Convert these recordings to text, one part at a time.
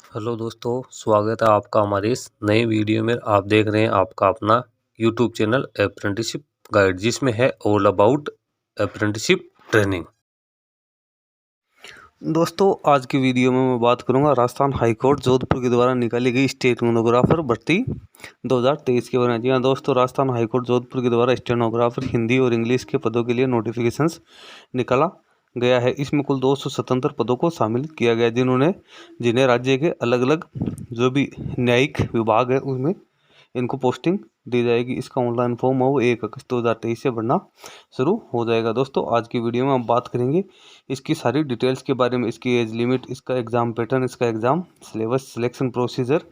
Hello दोस्तों, स्वागत है आपका हमारे इस नए वीडियो में। आप देख रहे हैं आपका अपना यूट्यूब चैनल अप्रेंटिसशिप गाइड, जिसमें है ऑल अबाउट अप्रेंटिसशिप ट्रेनिंग। दोस्तों, आज की वीडियो में मैं बात करूंगा राजस्थान हाई कोर्ट जोधपुर के द्वारा निकाली गई स्टेनोग्राफर भर्ती 2023 के बारे में। जी हाँ दोस्तों, राजस्थान हाई कोर्ट जोधपुर के द्वारा स्टेनोग्राफर हिंदी और इंग्लिश के पदों के लिए नोटिफिकेशंस निकाला गया है। इसमें कुल 277 पदों को शामिल किया गया, जिन्हें राज्य के अलग अलग जो भी न्यायिक विभाग है उसमें इनको पोस्टिंग दी जाएगी। इसका ऑनलाइन फॉर्म है वो 1 अगस्त 2023 से भरना शुरू हो जाएगा। दोस्तों, आज की वीडियो में हम बात करेंगे इसकी सारी डिटेल्स के बारे में, इसकी एज लिमिट, इसका एग्ज़ाम पैटर्न, इसका एग्ज़ाम सिलेबस, सिलेक्शन प्रोसीजर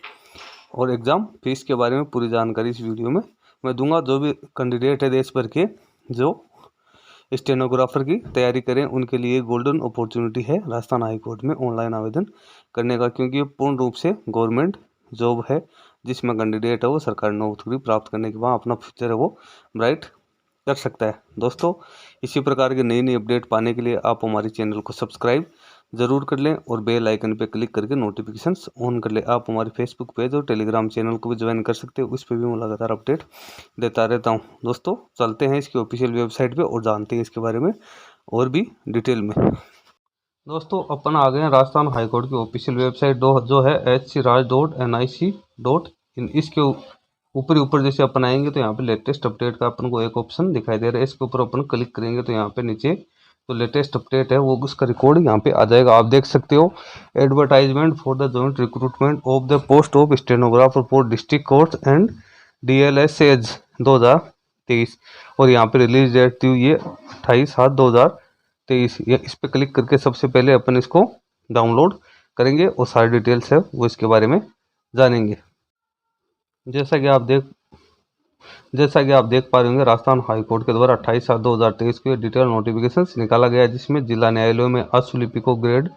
और एग्ज़ाम फीस के बारे में पूरी जानकारी इस वीडियो में मैं दूंगा। जो भी कैंडिडेट है देश भर के जो स्टेनोग्राफर की तैयारी करें, उनके लिए गोल्डन अपॉर्चुनिटी है राजस्थान हाई कोर्ट में ऑनलाइन आवेदन करने का, क्योंकि ये पूर्ण रूप से गवर्नमेंट जॉब है, जिसमें कैंडिडेट है वो सरकारी नौकरी प्राप्त करने के बाद अपना फ्यूचर है वो ब्राइट कर सकता है। दोस्तों, इसी प्रकार के नई नई अपडेट पाने के लिए आप हमारे चैनल को सब्सक्राइब ज़रूर कर लें और बेल आइकन पर क्लिक करके नोटिफिकेशंस ऑन कर लें। आप हमारे फेसबुक पेज और टेलीग्राम चैनल को भी ज्वाइन कर सकते हो, उस पर भी मैं लगातार अपडेट देता रहता हूं। दोस्तों, चलते हैं इसकी ऑफिशियल वेबसाइट पे और जानते हैं इसके बारे में और भी डिटेल में। दोस्तों, अपन आ गए हैं राजस्थान हाईकोर्ट की ऑफिशियल वेबसाइट जो है hcraj.nic.in। इसके ऊपर जैसे अपन आएंगे तो यहाँ पे लेटेस्ट अपडेट का अपन को एक ऑप्शन दिखाई दे रहा है। इसके ऊपर अपन क्लिक करेंगे तो यहाँ पे नीचे तो लेटेस्ट अपडेट है वो उसका रिकॉर्ड यहाँ पे आ जाएगा। आप देख सकते हो, advertisement for the joint recruitment of the post of stenographer for district court and DLSAs 2023, और यहाँ पे रिलीज डेट दी हुई है 28/7/2023। इस पर क्लिक करके सबसे पहले अपन इसको डाउनलोड करेंगे और सारी डिटेल्स है वो इसके बारे में जानेंगे। जैसा कि आप देख पा रहे होंगे, राजस्थान हाई कोर्ट के द्वारा 28/7/2023 को डिटेल नोटिफिकेशन निकाला गया है, जिसमें जिला न्यायालयों में अशुलिपिकों ग्रेड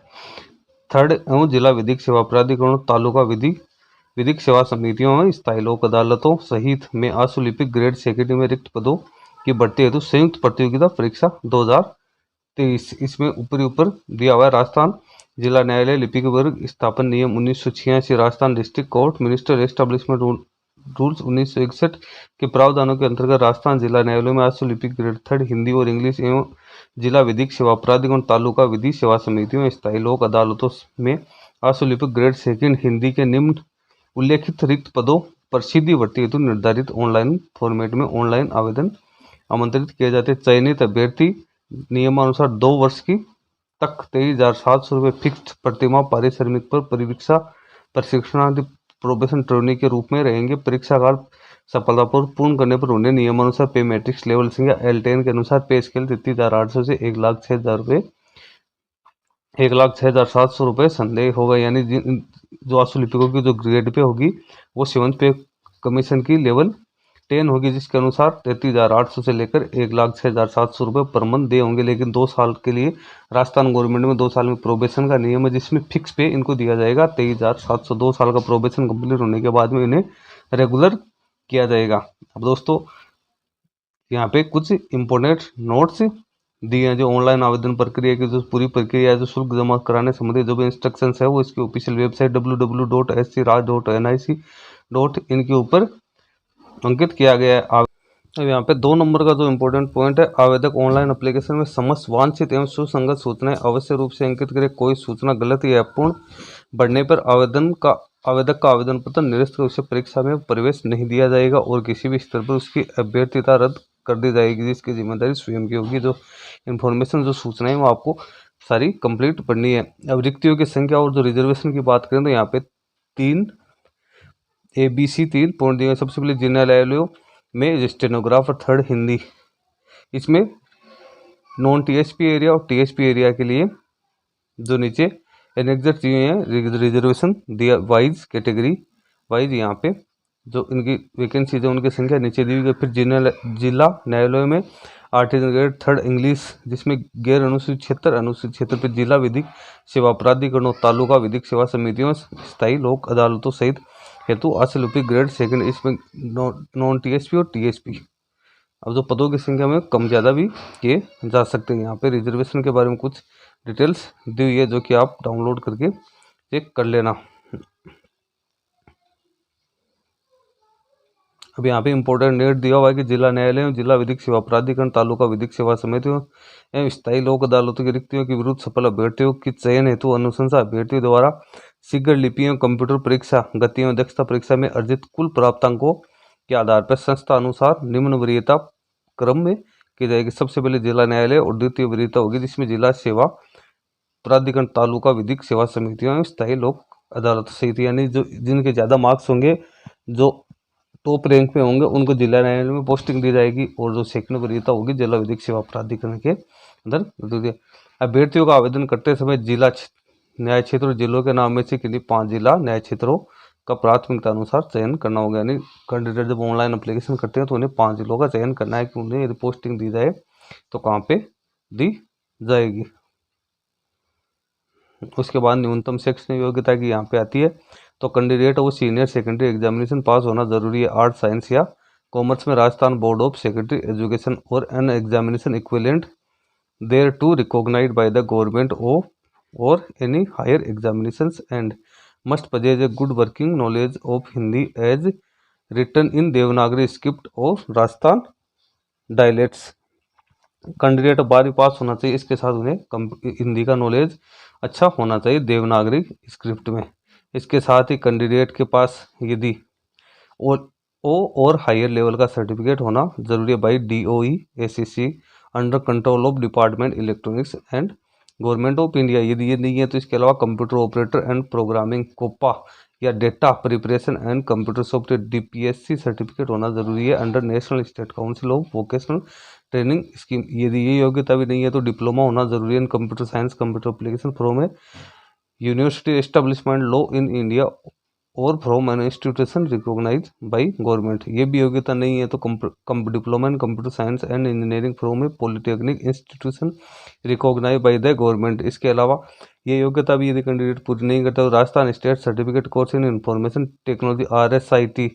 3 एवं जिला विधिक सेवा प्राधिकरण तालुका विधिक सेवा समितियों में स्थायी लोक अदालतों सहित में अशुलिपिक ग्रेड 2 में रिक्त पदों की भर्ती हेतु संयुक्त प्रतियोगिता परीक्षा 2023। इसमें ऊपर दिया हुआ है राजस्थान जिला न्यायालय लिपिक वर्ग स्थापन नियम 1986, Rajasthan district court minister establishment rules 1961 के प्रावधानों के अंतर्गत राजस्थान जिला न्यायालयों में अशुलिपिक ग्रेड 3 हिंदी और इंग्लिश एवं जिला विधिक सेवा प्राधिकरण तालुका विधि सेवा समितियों में स्थायी लोक अदालतों में अशुलिपिक ग्रेड 2 हिंदी के निम्न उल्लेखित रिक्त पदों पर सीधी भर्ती हेतु निर्धारित ऑनलाइन फॉर्मेट में ऑनलाइन आवेदन आमंत्रित किए जाते। चयनित अभ्यर्थी नियमानुसार 2 वर्ष की तक 23,700 रुपये फिक्स्ड प्रतिमाह पारिश्रमिक पर परीक्षा प्रशिक्षणार्थी प्रोबेशन ट्रेनिंग के रूप में रहेंगे। परीक्षा काल सफलतापूर्वक पूर्ण करने पर उन्हें नियमानुसार पे मैट्रिक्स लेवल संख्या L10 के अनुसार पे स्केल 33,800 से 1,06,000 रुपये 1,06,700 रुपये संदेह होगा, यानी जो अशुलिपिकों की जो ग्रेड पे होगी वो 7th पे कमीशन की लेवल 10 होगी, जिसके अनुसार 33,800 से लेकर 1,06,700 रुपये पर मंथ दे होंगे। लेकिन 2 साल के लिए राजस्थान गवर्नमेंट में 2 साल में प्रोबेशन का नियम है, जिसमें फिक्स पे इनको दिया जाएगा 23,700। 2 साल का प्रोबेशन कंप्लीट होने के बाद में इन्हें रेगुलर किया जाएगा। अब दोस्तों, यहाँ पे कुछ इंपॉर्टेंट नोट्स दिए हैं। जो ऑनलाइन आवेदन प्रक्रिया की जो पूरी प्रक्रिया है, जो शुल्क जमा कराने संबंधी जो भी इंस्ट्रक्शंस है वो इसकी ऑफिशियल वेबसाइट www.scraj.nic.in के ऊपर अंकित किया गया है। अब यहाँ पे 2 नंबर का जो इम्पोर्टेंट पॉइंट है, आवेदक ऑनलाइन एप्लीकेशन में समस्त वांछित एवं सुसंगत सूचनाएं अवश्य रूप से अंकित करें। कोई सूचना गलत या अपूर्ण बढ़ने पर आवेदक का आवेदन पत्र निरस्त कर उसे परीक्षा में प्रवेश नहीं दिया जाएगा और किसी भी स्तर पर उसकी अभ्यर्थिता रद्द कर दी जाएगी, जिसकी जिम्मेदारी स्वयं की होगी। जो इन्फॉर्मेशन, जो सूचनाएं वो आपको सारी कंप्लीट पढ़नी है। अब रिक्तियों की संख्या और जो रिजर्वेशन की बात करें तो यहाँ पे 3 ABC 3 पॉइंट दिए। सबसे पहले जिला न्यायालयों में स्टेनोग्राफर 3 हिंदी, इसमें नॉन TSP एरिया और TSP एरिया के लिए जो नीचे एनेक्सर दिए हैं रिजर्वेशन दिया वाइज कैटेगरी वाइज, यहाँ पे जो इनकी वैकेंसी है उनकी संख्या नीचे दी गई। फिर जिला न्यायालयों में आर्टिजन ग्रेड 3 इंग्लिश, जिसमें गैर अनुसूचित क्षेत्र पर जिला विधिक सेवा प्राधिकरणों तालुका विधिक सेवा समितियों स्थायी लोक अदालतों सहित हेतु अशुल्पिक ग्रेड 2, इसमें नॉन TSP और TSP। अब जो पदों की संख्या में कम ज़्यादा भी किए जा सकते हैं। यहाँ पे रिजर्वेशन के बारे में कुछ डिटेल्स दी हुई है, जो कि आप डाउनलोड करके चेक कर लेना। अब यहाँ पे इंपॉर्टेंट डेट दिया हुआ है कि जिला न्यायालय, जिला विधिक सेवा प्राधिकरण, तालुका विधिक सेवा समितियों एवं स्थायी लोक अदालतों की रिक्तियों के विरुद्ध सफल अभ्यर्थियों की चयन हेतु अनुशंसा अभ्यर्थियों द्वारा शीघ्र लिपियों, कंप्यूटर परीक्षा, गति एवं दक्षता परीक्षा में अर्जित कुल प्राप्तांकों के आधार पर संस्था अनुसार निम्न वरीयता क्रम में की जाएगी। सबसे पहले जिला न्यायालय और द्वितीय वरीयता होगी जिसमें जिला सेवा प्राधिकरण, तालुका विधिक सेवा समितियों एवं स्थायी लोक अदालत सहित, यानी जो जिनके ज्यादा मार्क्स होंगे, जो टॉप रैंक पे होंगे, उनको जिला न्यायालय में पोस्टिंग दी जाएगी और जो सेकंड वरीयता होगी जिला विधिक सेवा प्राधिकरण के अंदर। अभ्यर्थियों का आवेदन करते समय जिला न्याय क्षेत्र जिलों के नाम में से किन्हीं 5 जिला न्याय क्षेत्रों का प्राथमिकता अनुसार चयन करना होगा। यानी कैंडिडेट जब ऑनलाइन अप्लीकेशन करते हैं तो उन्हें 5 जिलों का चयन करना है कि उन्हें यदि पोस्टिंग दी जाए तो कहाँ पे दी जाएगी। उसके बाद न्यूनतम शैक्षणिक योग्यता की यहाँ पे आती है, तो कैंडिडेट वो सीनियर सेकेंडरी एग्जामिनेशन पास होना जरूरी है। आर्ट, साइंस या कॉमर्स में Rajasthan board of secondary education और an examination equivalent thereto recognised by the government of और any higher examinations and must possess a good working knowledge of Hindi as written in Devanagari script और Rajasthan dialects. Candidate 12वीं पास होना चाहिए, इसके साथ उन्हें हिंदी का नॉलेज अच्छा होना चाहिए देवनागरी स्क्रिप्ट में। इसके साथ ही कैंडिडेट के पास यदि ओ और हायर लेवल का सर्टिफिकेट होना जरूरी है by DOE ACC under control of department electronics and government of India. यदि ये नहीं है तो इसके अलावा computer operator and programming COPA या data preparation and computer software DPSC certificate होना जरूरी है under national state council of vocational training scheme. यदि ये योग्यता भी नहीं है तो डिप्लोमा होना जरूरी है in computer science, computer application from a university establishment law in India और from an institution recognise by government. ये भी योग्यता नहीं है तो diploma in computer science and engineering from a polytechnic institution recognise by the government. इसके अलावा ये योग्यता भी यदि कैंडिडेट पूरी नहीं करता तो Rajasthan state certificate course in information technology RSIT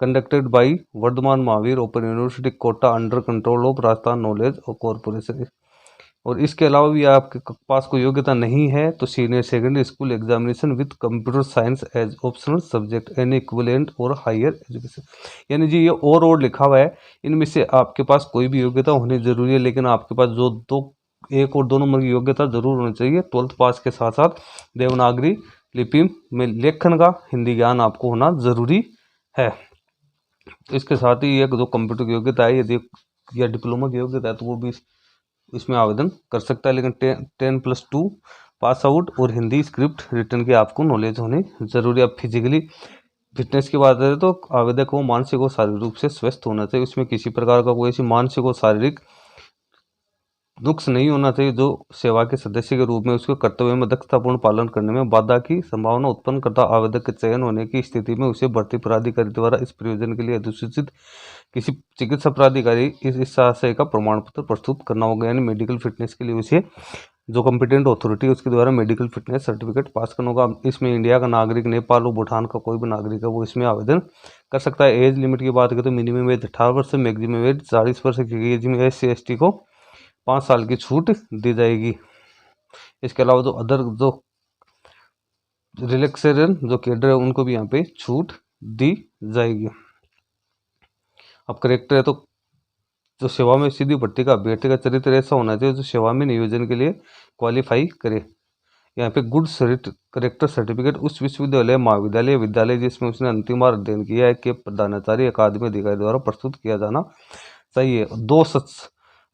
conducted by Vardhaman Mahaveer open university Kota under control of Rajasthan knowledge और कॉरपोरेशन। और इसके अलावा भी आपके पास कोई योग्यता नहीं है तो senior secondary school examination with computer science as optional subject an equivalent और हायर एजुकेशन। यानी जी ये और लिखा हुआ है, इनमें से आपके पास कोई भी योग्यता होनी जरूरी है, लेकिन आपके पास जो एक और 2 नंबर की योग्यता जरूर होनी चाहिए। 12th पास के साथ साथ देवनागरी लिपि में लेखन का हिंदी ज्ञान आपको होना जरूरी है। इसके साथ ही एक जो कंप्यूटर की योग्यता है यदि या डिप्लोमा की योग्यता है तो वो भी इसमें आवेदन कर सकता है, लेकिन 10+2 पास आउट और हिंदी स्क्रिप्ट रिटर्न की आपको नॉलेज होनी जरूरी है। अब फिजिकली फिटनेस की बात करें तो आवेदक को मानसिक और शारीरिक रूप से स्वस्थ होना चाहिए। उसमें किसी प्रकार का कोई ऐसी मानसिक और शारीरिक नुक्स नहीं होना चाहिए जो सेवा के सदस्य के रूप में उसके कर्तव्य में दक्षतापूर्ण पालन करने में बाधा की संभावना उत्पन्न करता। आवेदक के चयन होने की स्थिति में उसे भर्ती प्राधिकारी द्वारा इस प्रयोजन के लिए अधिसूचित किसी चिकित्सा प्राधिकारी इस आशय का प्रमाण पत्र प्रस्तुत करना होगा। यानी मेडिकल फिटनेस के लिए उसे जो कॉम्पिटेंट अथॉरिटी है उसके द्वारा मेडिकल फिटनेस सर्टिफिकेट पास करना होगा। इसमें इंडिया का नागरिक, नेपाल और भूटान का कोई भी नागरिक है वो इसमें आवेदन कर सकता है। एज लिमिट की बात करें तो मिनिमम एज 18 वर्ष से मैक्सिमम एज 40 वर्ष की एज में SC/ST को 5 साल की छूट दी जाएगी। इसके अलावा जो अदर जो रिलैक्सेशन जो कैडर है उनको भी यहाँ पे छूट दी जाएगी। अब करेक्टर है तो जो सेवा में सीधी भर्ती का अभ्यर्थी का चरित्र ऐसा होना चाहिए जो सेवा में नियोजन के लिए क्वालिफाई करे। यहाँ पे गुड करेक्टर सर्टिफिकेट उस विश्वविद्यालय, महाविद्यालय, विद्यालय जिसमें उसने अंतिम बार अध्ययन किया है के प्रधानाचार्य अकादमी अधिकारी द्वारा प्रस्तुत किया जाना चाहिए।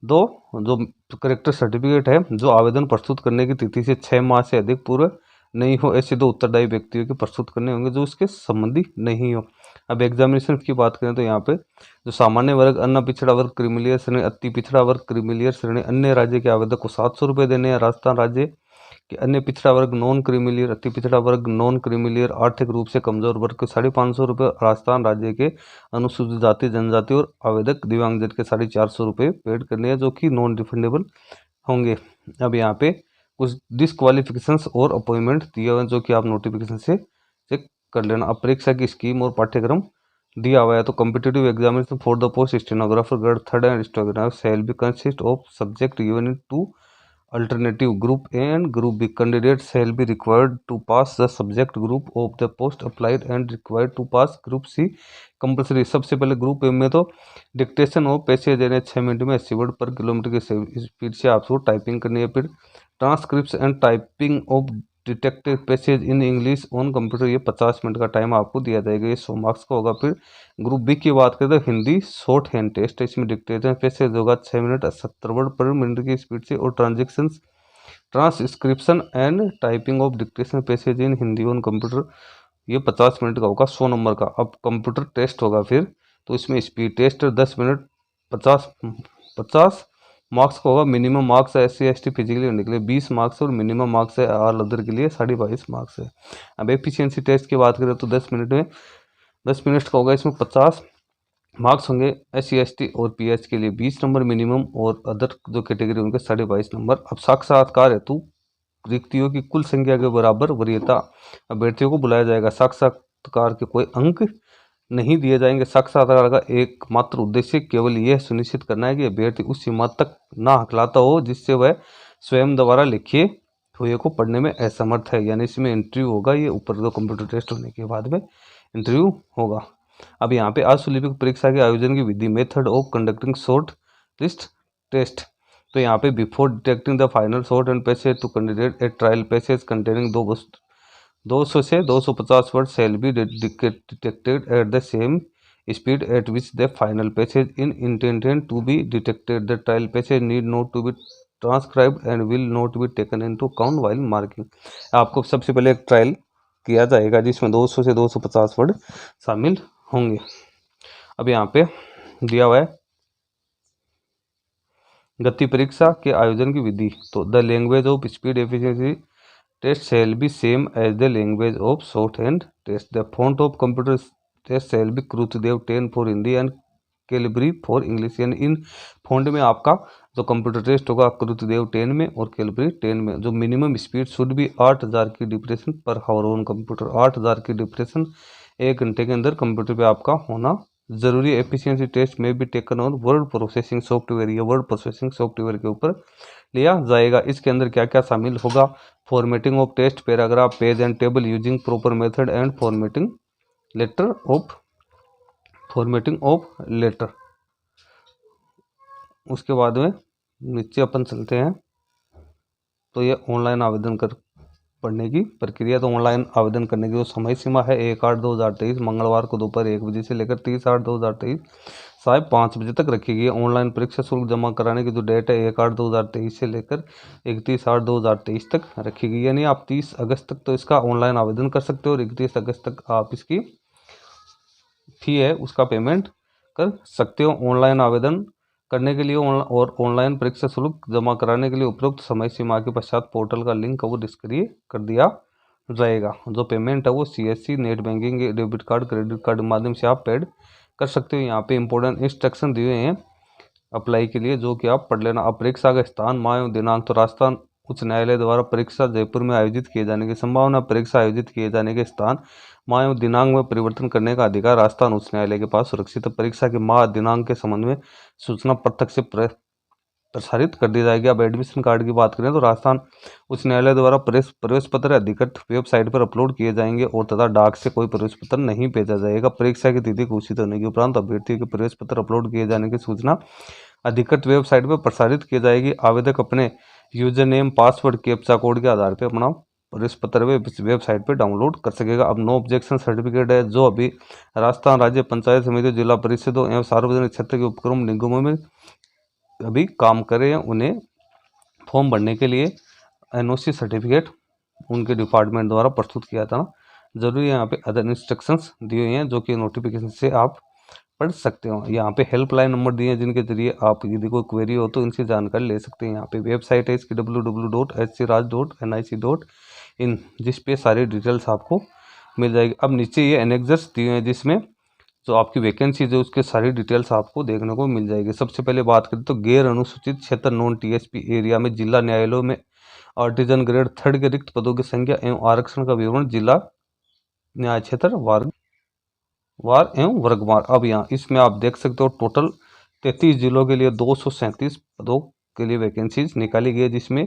दो जो करेक्टर सर्टिफिकेट है जो आवेदन प्रस्तुत करने की तिथि से 6 माह से अधिक पूर्व नहीं हो, ऐसे 2 उत्तरदायी व्यक्तियों के प्रस्तुत करने होंगे जो उसके संबंधी नहीं हो। अब एग्जामिनेशन की बात करें तो यहाँ पे जो सामान्य वर्ग, अन्य पिछड़ा वर्ग, क्रीमिलियर श्रेणी, अति पिछड़ा वर्ग, क्रीमिलियर श्रेणी, अन्य राज्य के आवेदक को 700 रुपये देने हैं। राजस्थान राज्य के अन्य पिछड़ा वर्ग, नॉन क्रीमिलियर, अति पिछड़ा वर्ग, नॉन क्रीमिलियर, आर्थिक रूप से कमजोर वर्ग के 550 रुपये। राजस्थान राज्य के अनुसूचित जाति, जनजाति और आवेदक दिव्यांगजन के 450 रुपये पेड करने हैं जो कि नॉन रिफंडेबल होंगे। अब यहाँ पे कुछ डिसक्वालिफिकेशंस और अपॉइंटमेंट दिए हुए हैं जो कि आप नोटिफिकेशन से चेक कर लेना। अब परीक्षा की स्कीम और पाठ्यक्रम दिया हुआ है तो competitive examination for the post stenographer grade 3rd and stenographer shall be consist of subject given in 2 alternative group A and group B candidates shall be required to pass the subject group of the post applied and required to pass group C compulsory. सबसे पहले group A में तो dictation और passage यानी 6 minute में 80 word पर kilometre की speed से आपको टाइपिंग करनी है। फिर transcription and typing of detected passage in English on computer, ये 50 मिनट का टाइम आपको दिया जाएगा, ये 100 मार्क्स का होगा। फिर ग्रुप बी की बात करें तो हिंदी शॉर्ट हैंड टेस्ट, इसमें डिक्टेशन पैसेज होगा 6 मिनट 70 वर्ड पर मिनट की स्पीड से, और transcription and typing of dictation passage in Hindi on computer, ये 50 मिनट का होगा, 100 नंबर का। अब कंप्यूटर टेस्ट होगा फिर, तो इसमें स्पीड टेस्ट 10 मिनट 50 मार्क्स का होगा। मिनिमम मार्क्स है SC ST फिजिकली होने के लिए 20 मार्क्स और मिनिमम मार्क्स है ऑल अदर के लिए 22.5 मार्क्स है। अब एफिशिएंसी टेस्ट की बात करें तो 10 मिनट का होगा, इसमें 50 मार्क्स होंगे। SC ST और PH के लिए 20 नंबर मिनिमम, और अदर जो कैटेगरी उनके 22.5 नंबर। अब साक्षात्कार हेतु रिक्तियों की कुल संख्या के बराबर वरीयता अभ्यर्थियों को बुलाया जाएगा। साक्षात्कार के कोई अंक नहीं दिए जाएंगे। साक्षात्कार का एकमात्र उद्देश्य केवल यह सुनिश्चित करना है कि अभ्यर्थी उस सीमा तक ना हकलाता हो जिससे वह स्वयं द्वारा लिखे हुए को पढ़ने में असमर्थ है, यानी इसमें इंटरव्यू होगा। ये ऊपर दो कंप्यूटर टेस्ट होने के बाद में इंटरव्यू होगा। अब यहाँ पे अशुल्क परीक्षा के आयोजन की विधि, method of conducting short list test. तो यहाँ पे before detecting the final short and passage to candidate a trial passage containing 200 से 250 word shall be detected at the same speed at which the final passage is intended to be detected. The trial passage need not to be transcribed and will not be taken into account while marking. आपको सबसे पहले एक trial किया जाएगा जिसमें 200 से 250 word शामिल होंगे। अब यहाँ पे दिया हुआ है गति परीक्षा के आयोजन की विधि। तो the language of speed efficiency test shall be same as the language of shorthand test. The font of computer test shall be Kruthdev 10 for Hindi and Calibri for English। यानी इन फॉन्ट में आपका जो कंप्यूटर टेस्ट होगा Kruthdev 10 में और Calibri 10 में। जो minimum speed should भी 8000 की डिप्रेशन पर हावर ऑन कंप्यूटर, 8000 की डिप्रेशन 1 घंटे के अंदर कंप्यूटर पे आपका होना जरूरी। एफिशिएंसी टेस्ट में भी taken on word processing software, ये वर्ड प्रोसेसिंग सॉफ्टवेयर के ऊपर लिया जाएगा। इसके अंदर क्या क्या शामिल होगा? Formatting of test paragraph page and table using proper method and formatting of letter. उसके बाद में नीचे अपन चलते हैं तो ये ऑनलाइन आवेदन कर पढ़ने की प्रक्रिया। तो ऑनलाइन आवेदन करने की जो समय सीमा है 1/8/2023 मंगलवार को दोपहर 1 बजे से लेकर 30/8/2023 साढ़े 5 बजे तक रखी गई है। ऑनलाइन परीक्षा शुल्क जमा कराने की जो डेट है 1/8/2023 से लेकर 31/8/2023 तक रखी गई है। यानी आप 30 अगस्त तक तो इसका ऑनलाइन आवेदन कर सकते हो और 31 अगस्त तक आप इसकी फी है उसका पेमेंट कर सकते हो। ऑनलाइन आवेदन करने के लिए और ऑनलाइन परीक्षा शुल्क जमा कराने के लिए उपरोक्त समय सीमा के पश्चात पोर्टल का लिंक वो निष्क्रिय कर दिया जाएगा। जो पेमेंट है वो CSC net banking debit card credit card के माध्यम से आप पेड कर सकते हो। यहाँ पे इंपॉर्टेंट इंस्ट्रक्शन दिए हुए हैं अप्लाई के लिए जो कि आप पढ़ लेना। अब परीक्षा का स्थान माह एवं दिनांक, तो राजस्थान उच्च न्यायालय द्वारा परीक्षा जयपुर में आयोजित किए जाने की संभावना। परीक्षा आयोजित किए जाने के स्थान माह एवं दिनांक में परिवर्तन करने का अधिकार राजस्थान उच्च न्यायालय के पास सुरक्षित है। परीक्षा के माह दिनांक के संबंध में सूचना पत्रक से प्रसारित कर दी जाएगी। अब एडमिशन कार्ड की बात करें तो राजस्थान उच्च न्यायालय द्वारा प्रवेश पत्र अधिकृत वेबसाइट पर अपलोड किए जाएंगे और तथा डाक से कोई प्रवेश पत्र नहीं भेजा जाएगा। परीक्षा की तिथि घोषित होने के उपरांत अभ्यर्थियों के प्रवेश पत्र अपलोड किए जाने की सूचना अधिकृत वेबसाइट पर प्रसारित की जाएगी। आवेदक अपने user name password captcha code के आधार पर अपना प्रवेश पत्र वेबसाइट पर डाउनलोड कर सकेगा। अब नो ऑब्जेक्शन सर्टिफिकेट है जो अभी राजस्थान राज्य पंचायत समिति जिला परिषदों एवं सार्वजनिक क्षेत्र के उपक्रम निगमों में अभी काम कर रहे हैं, उन्हें फॉर्म भरने के लिए NOC सर्टिफिकेट उनके डिपार्टमेंट द्वारा प्रस्तुत किया था जरूरी। यहाँ पे अदर इंस्ट्रक्शंस दिए हुए हैं जो कि नोटिफिकेशन से आप पढ़ सकते हो। यहाँ पे हेल्पलाइन नंबर दिए हैं जिनके जरिए आप यदि कोई क्वेरी हो तो इनसे जानकारी ले सकते हैं। यहाँ पे वेबसाइट है इसकी www.hraj.nic.in जिस पे सारी डिटेल्स आपको मिल जाएगी। अब नीचे ये एनेक्सर्स दिए हैं जिसमें जो आपकी वैकेंसी है उसके सारी डिटेल्स आपको देखने को मिल जाएगी। सबसे पहले बात करें तो गैर अनुसूचित क्षेत्र नॉन TSP एरिया में जिला न्यायालयों में आर्टिजन ग्रेड 3 के रिक्त पदों की संख्या एवं आरक्षण का विवरण जिला न्याय क्षेत्र वार एवं वर्गवार। अब यहाँ इसमें आप देख सकते हो टोटल 33 जिलों के लिए 237 पदों के लिए वैकेंसीज निकाली गई है, जिसमें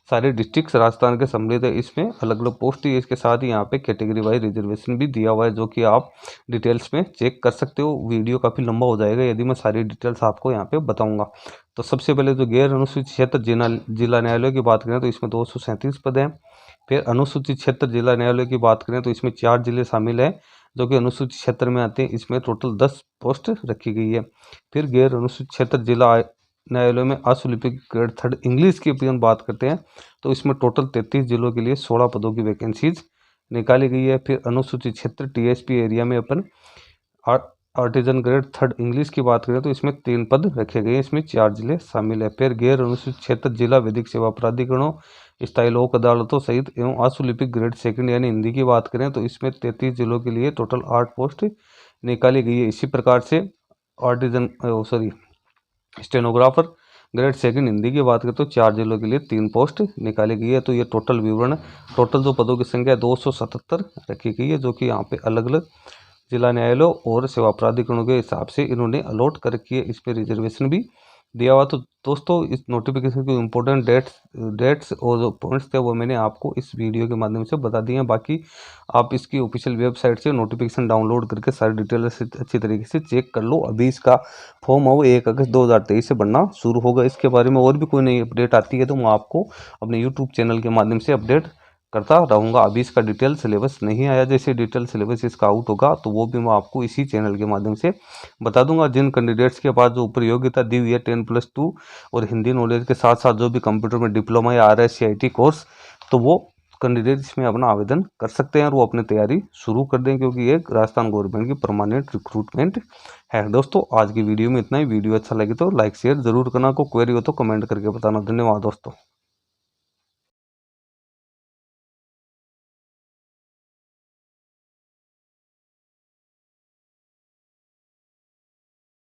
सारे डिस्ट्रिक्ट राजस्थान के सम्मिलित है। इसमें अलग अलग पोस्ट है, इसके साथ ही यहाँ पे कैटेगरी वाइज रिजर्वेशन भी दिया हुआ है, जो कि आप डिटेल्स में चेक कर सकते हो। वीडियो काफ़ी लंबा हो जाएगा यदि मैं सारी डिटेल्स आपको यहाँ पे बताऊंगा। तो सबसे पहले तो गैर अनुसूचित क्षेत्र जिला न्यायालय की बात करें तो इसमें 237 पद हैं। फिर अनुसूचित क्षेत्र जिला न्यायालय की बात करें तो इसमें 4 जिले शामिल हैं जो कि अनुसूचित क्षेत्र में आते हैं। इसमें टोटल 10 पोस्ट रखी गई है। फिर गैर अनुसूचित क्षेत्र जिला न्यायालय में अशुलिपिक ग्रेड 3 इंग्लिश की अपन बात करते हैं तो इसमें टोटल 33 जिलों के लिए 16 पदों की वैकेंसीज निकाली गई है। फिर अनुसूचित क्षेत्र टीएसपी एरिया में अपन आर्टिजन ग्रेड 3 इंग्लिश की बात करें तो इसमें 3 पद रखे गए हैं, इसमें 4 जिले शामिल है। फिर गैर अनुसूचित क्षेत्र जिला विधिक सेवा प्राधिकरणों, स्थायी लोक अदालतों सहित एवं अशुलिपिक ग्रेड 2 यानी हिंदी की बात करें तो इसमें 33 जिलों के लिए टोटल 8 पोस्ट निकाली गई है। इसी प्रकार से स्टेनोग्राफर ग्रेड 2 हिंदी की बात करें तो 4 जिलों के लिए 3 पोस्ट निकाली गई है। तो ये टोटल विवरण, टोटल जो पदों की संख्या 277 रखी गई है, जो कि यहाँ पे अलग अलग जिला न्यायालयों और सेवा प्राधिकरणों के हिसाब से इन्होंने अलॉट कर रखी है। इस पर रिजर्वेशन भी दिया हुआ। तो दोस्तों इस नोटिफिकेशन के इम्पोर्टेंट डेट्स और जो पॉइंट्स थे वो मैंने आपको इस वीडियो के माध्यम से बता दिए हैं। बाकी आप इसकी ऑफिशियल वेबसाइट से नोटिफिकेशन डाउनलोड करके सारी डिटेल अच्छी तरीके से चेक कर लो। अभी इसका फॉर्म है वो 1 अगस्त 2023 से बनना शुरू होगा। इसके बारे में और भी कोई नई अपडेट आती है तो मैं आपको अपने यूट्यूब चैनल के माध्यम से अपडेट करता रहूँगा। अभी इसका डिटेल सिलेबस नहीं आया, जैसे डिटेल सिलेबस इसका आउट होगा तो वो भी मैं आपको इसी चैनल के माध्यम से बता दूंगा। जिन कैंडिडेट्स के पास जो ऊपर योग्यता दी हुई है 10+2 और हिंदी नॉलेज के साथ साथ जो भी कंप्यूटर में डिप्लोमा या RSCIT कोर्स, तो वो कैंडिडेट इसमें अपना आवेदन कर सकते हैं और वो अपनी तैयारी शुरू कर दें, क्योंकि ये राजस्थान गवर्नमेंट की परमानेंट रिक्रूटमेंट है। दोस्तों आज की वीडियो में इतना ही। वीडियो अच्छा लगे तो लाइक शेयर जरूर करना, कोई क्वेरी हो तो कमेंट करके बताना। धन्यवाद दोस्तों।